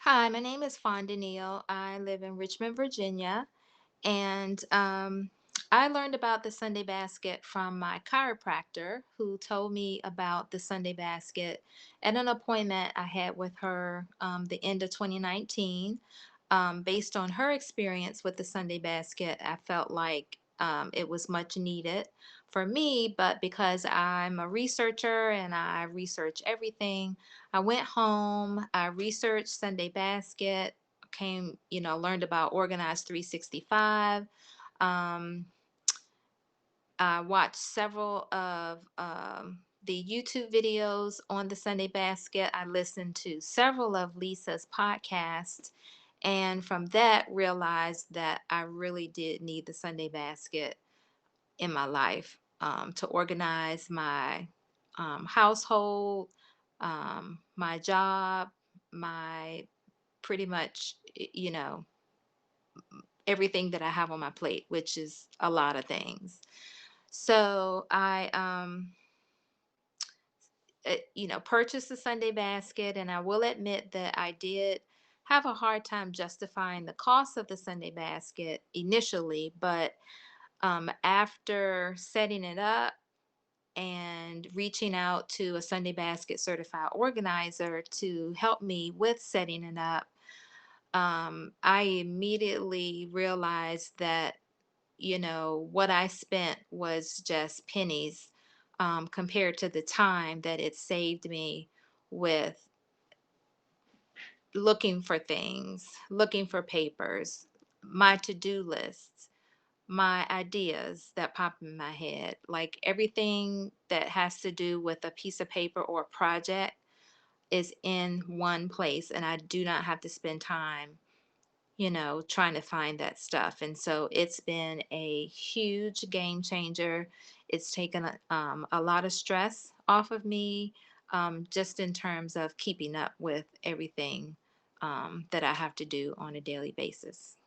Hi, my name is Fonda. I live in Richmond, Virginia, and I learned about the Sunday basket from my chiropractor, who told me about the Sunday basket at an appointment I had with her the end of 2019. Based on her experience with the Sunday basket, I felt like it was much needed for me, but because I'm a researcher and I research everything, I went home, I researched Sunday basket, learned about Organized 365. um, I watched several of the YouTube videos on the Sunday Basket. I listened to several of Lisa's podcasts, and from that realized that I really did need the Sunday Basket in my life to organize my household, my job, my pretty much, everything that I have on my plate, which is a lot of things. So I purchased the Sunday basket, and I will admit that I did have a hard time justifying the cost of the Sunday basket initially, but after setting it up and reaching out to a Sunday basket certified organizer to help me with setting it up, I immediately realized that what I spent was just pennies compared to the time that it saved me with looking for things, looking for papers, my to do lists, my ideas that pop in my head. Like everything that has to do with a piece of paper or a project is in one place, and I do not have to spend time trying to find that stuff. And so it's been a huge game changer. It's taken a lot of stress off of me, just in terms of keeping up with everything that I have to do on a daily basis.